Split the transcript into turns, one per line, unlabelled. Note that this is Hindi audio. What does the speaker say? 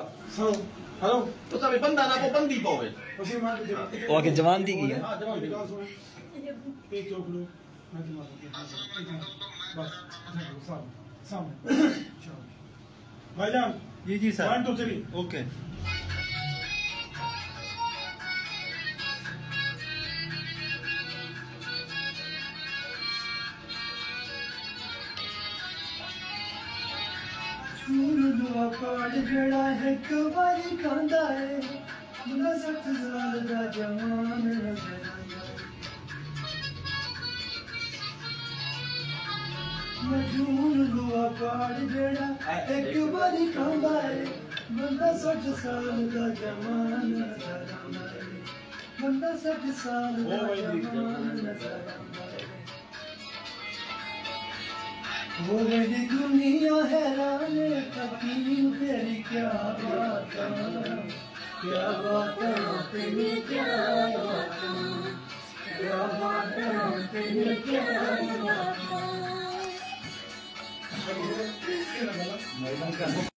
हेलो तो सब बंदा ना को बंदी पावे उसी मार के
ओके जवान दी गई है।
हां जवान दी एक चौक लो मैं तुम्हारा बस सामने भाईजान
जी जी सर
1 2 3
ओके।
दुआ कार्ड जड़ा है कबारी खांदा है मुंडा 60 साल दा जवान नजर आंदा है मजून दुआ कार्ड जड़ा एक बारी खांदा है मुंडा 60 साल दा जवान नजर आंदा है मुंडा 60 साल दा जवान नजर आंदा है। वो मेरी दुनिया हैरान हकीम तेरी क्या बात तेरी क्या बात तेरी क्या बात।